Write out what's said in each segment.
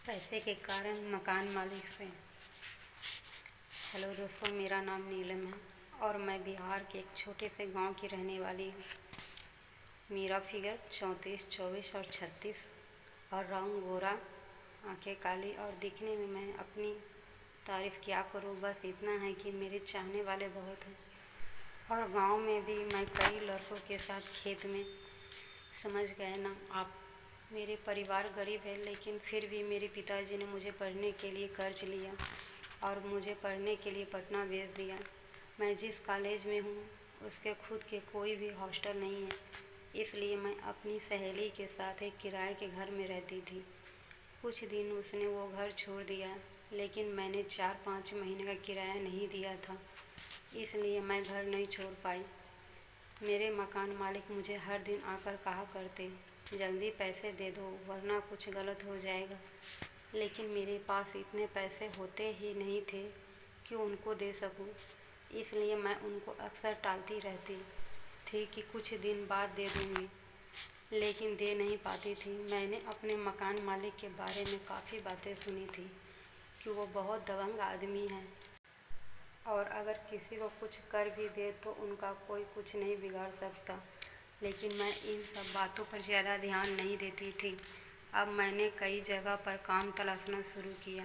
पैसे के कारण मकान मालिक से। हेलो दोस्तों, मेरा नाम नीलम है और मैं बिहार के एक छोटे से गांव की रहने वाली हूँ। मेरा फिगर 34, 24 और 36 और रंग गोरा, आंखें काली और दिखने में मैं अपनी तारीफ़ क्या करूँ। बस इतना है कि मेरे चाहने वाले बहुत हैं और गांव में भी मैं कई लड़कों के साथ खेत में, समझ गए ना आप। मेरे परिवार गरीब है, लेकिन फिर भी मेरे पिताजी ने मुझे पढ़ने के लिए कर्ज लिया और मुझे पढ़ने के लिए पटना भेज दिया। मैं जिस कॉलेज में हूँ उसके खुद के कोई भी हॉस्टल नहीं है, इसलिए मैं अपनी सहेली के साथ एक किराए के घर में रहती थी। कुछ दिन उसने वो घर छोड़ दिया, लेकिन मैंने 4-5 महीने का किराया नहीं दिया था, इसलिए मैं घर नहीं छोड़ पाई। मेरे मकान मालिक मुझे हर दिन आकर कहा करते, जल्दी पैसे दे दो वरना कुछ गलत हो जाएगा। लेकिन मेरे पास इतने पैसे होते ही नहीं थे कि उनको दे सकूं, इसलिए मैं उनको अक्सर टालती रहती थी कि कुछ दिन बाद दे दूंगी, लेकिन दे नहीं पाती थी। मैंने अपने मकान मालिक के बारे में काफ़ी बातें सुनी थी कि वो बहुत दबंग आदमी है और अगर किसी को कुछ कर भी दे तो उनका कोई कुछ नहीं बिगाड़ सकता। लेकिन मैं इन सब बातों पर ज़्यादा ध्यान नहीं देती थी। अब मैंने कई जगह पर काम तलाशना शुरू किया।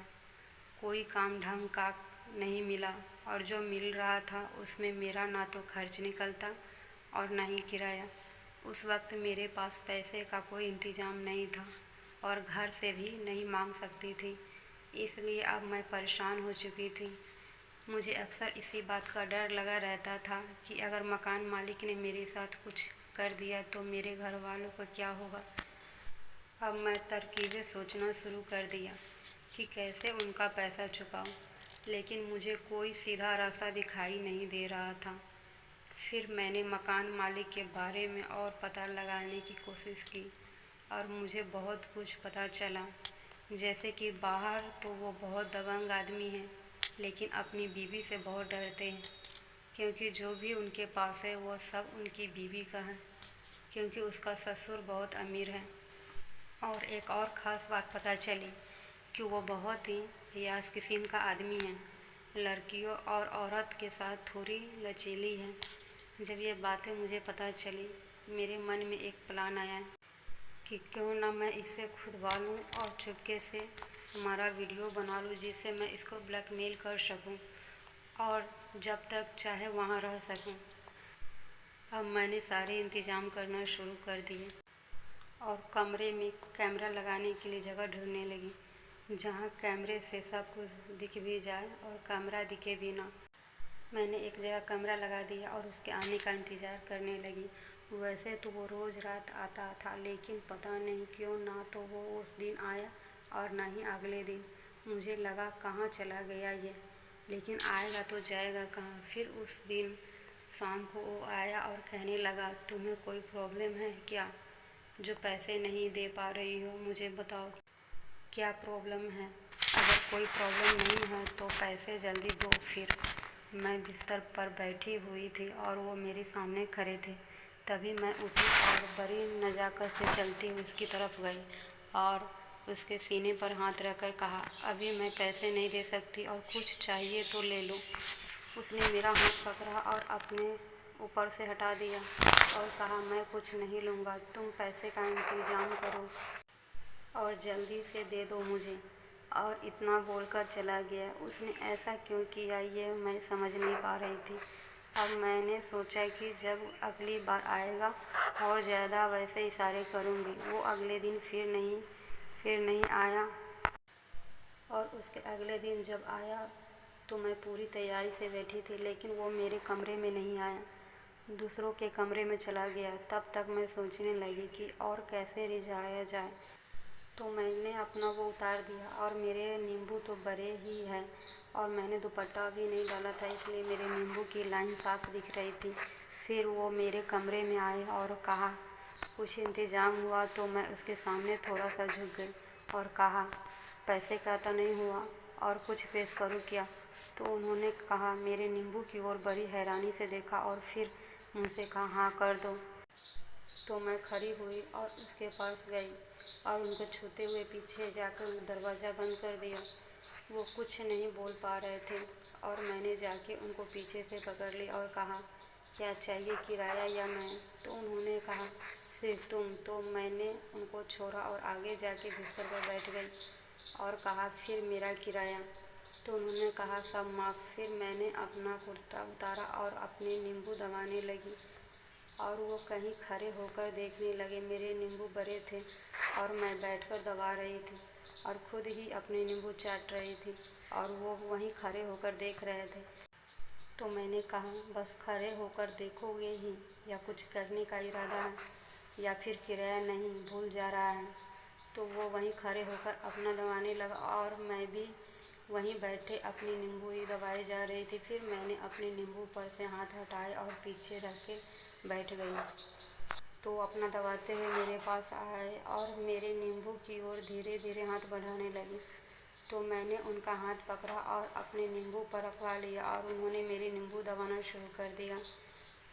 कोई काम ढंग का नहीं मिला और जो मिल रहा था उसमें मेरा ना तो खर्च निकलता और ना ही किराया। उस वक्त मेरे पास पैसे का कोई इंतज़ाम नहीं था और घर से भी नहीं मांग सकती थी, इसलिए अब मैं परेशान हो चुकी थी। मुझे अक्सर इसी बात का डर लगा रहता था कि अगर मकान मालिक ने मेरे साथ कुछ कर दिया तो मेरे घर वालों का क्या होगा। अब मैं तरकीबें सोचना शुरू कर दिया कि कैसे उनका पैसा चुकाऊं, लेकिन मुझे कोई सीधा रास्ता दिखाई नहीं दे रहा था। फिर मैंने मकान मालिक के बारे में और पता लगाने की कोशिश की और मुझे बहुत कुछ पता चला। जैसे कि बाहर तो वो बहुत दबंग आदमी हैं, लेकिन अपनी बीवी से बहुत डरते हैं, क्योंकि जो भी उनके पास है वो सब उनकी बीवी का है, क्योंकि उसका ससुर बहुत अमीर है। और एक और ख़ास बात पता चली कि वो बहुत ही रियाज किस्म का आदमी है, लड़कियों और औरत के साथ थोड़ी लचीली है। जब ये बातें मुझे पता चली, मेरे मन में एक प्लान आया कि क्यों ना मैं इसे खुदवा लूँ और चुपके से हमारा वीडियो बना लूँ, जिससे मैं इसको ब्लैकमेल कर सकूँ और जब तक चाहे वहाँ रह सकूँ। अब मैंने सारे इंतज़ाम करना शुरू कर दिए और कमरे में कैमरा लगाने के लिए जगह ढूंढने लगी, जहाँ कैमरे से सब कुछ दिख भी जाए और कैमरा दिखे भी ना। मैंने एक जगह कैमरा लगा दिया और उसके आने का इंतज़ार करने लगी। वैसे तो वो रोज़ रात आता था, लेकिन पता नहीं क्यों ना तो वो उस दिन आया और ना ही अगले दिन। मुझे लगा कहाँ चला गया ये, लेकिन आएगा तो जाएगा कहाँ। फिर उस दिन शाम को वो आया और कहने लगा, तुम्हें कोई प्रॉब्लम है क्या जो पैसे नहीं दे पा रही हो? मुझे बताओ क्या प्रॉब्लम है। अगर कोई प्रॉब्लम नहीं है तो पैसे जल्दी दो। फिर मैं बिस्तर पर बैठी हुई थी और वो मेरे सामने खड़े थे। तभी मैं उठी और बड़ी नज़ाकत से चलती हुई उसकी तरफ गई और उसके सीने पर हाथ रखकर कहा, अभी मैं पैसे नहीं दे सकती और कुछ चाहिए तो ले लो। उसने मेरा हाथ पकड़ा और अपने ऊपर से हटा दिया और कहा, मैं कुछ नहीं लूँगा, तुम पैसे का इंतज़ाम करो और जल्दी से दे दो मुझे। और इतना बोलकर चला गया। उसने ऐसा क्यों किया ये मैं समझ नहीं पा रही थी। अब मैंने सोचा कि जब अगली बार आएगा और ज़्यादा वैसे इशारे करूँगी। वो अगले दिन फिर नहीं आया और उसके अगले दिन जब आया तो मैं पूरी तैयारी से बैठी थी, लेकिन वो मेरे कमरे में नहीं आया, दूसरों के कमरे में चला गया। तब तक मैं सोचने लगी कि और कैसे रिझाया जाए, तो मैंने अपना वो उतार दिया और मेरे नींबू तो बड़े ही हैं और मैंने दुपट्टा भी नहीं डाला था, इसलिए मेरे नींबू की लाइन साफ दिख रही थी। फिर वो मेरे कमरे में आए और कहा, कुछ इंतज़ाम हुआ? तो मैं उसके सामने थोड़ा सा झुक गई और कहा, पैसे का तो नहीं हुआ और कुछ पेश करूँ क्या? तो उन्होंने कहा, मेरे नींबू की ओर बड़ी हैरानी से देखा और फिर मुझसे कहा, हाँ कर दो। तो मैं खड़ी हुई और उसके पास गई और उनको छूते हुए पीछे जाकर दरवाज़ा बंद कर दिया। वो कुछ नहीं बोल पा रहे थे और मैंने जाके उनको पीछे से पकड़ लिया और कहा, क्या चाहिए, किराया या मैं? तो उन्होंने कहा, सिर्फ तुम। तो मैंने उनको छोड़ा और आगे जाके बिस्तर पर बैठ गई और कहा, फिर मेरा किराया? तो उन्होंने कहा, सब माफ़। फिर मैंने अपना कुर्ता उतारा और अपने नींबू दबाने लगी और वो कहीं खड़े होकर देखने लगे। मेरे नींबू बड़े थे और मैं बैठकर दबा रही थी और खुद ही अपने नींबू चाट रही थी और वो वहीं खड़े होकर देख रहे थे। तो मैंने कहा, बस खड़े होकर देखोगे ही या कुछ करने का इरादा है, या फिर किराया नहीं भूल जा रहा है? तो वो वहीं खड़े होकर अपना दबाने लगा और मैं भी वहीं बैठे अपनी नींबू ही दबाई जा रही थी। फिर मैंने अपने नींबू पर से हाथ हटाए और पीछे रख के बैठ गई। तो अपना दबाते हुए मेरे पास आए और मेरे नींबू की ओर धीरे धीरे हाथ बढ़ाने लगे। तो मैंने उनका हाथ पकड़ा और अपने नींबू पर रखवा लिया और उन्होंने मेरे नींबू दबाना शुरू कर दिया।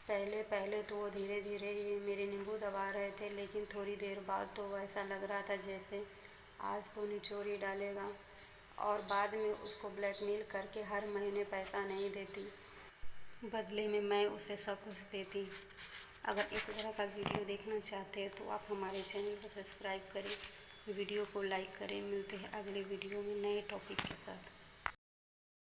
पहले पहले तो वो धीरे धीरे ही मेरे नींबू दबा रहे थे, लेकिन थोड़ी देर बाद तो ऐसा लग रहा था जैसे आज तो निचोड़ ही डालेगा। और बाद में उसको ब्लैकमेल करके हर महीने पैसा नहीं देती, बदले में मैं उसे सब कुछ देती। अगर इस तरह का वीडियो देखना चाहते हैं तो आप हमारे चैनल को सब्सक्राइब करें, वीडियो को लाइक करें। मिलते हैं अगले वीडियो में नए टॉपिक के साथ।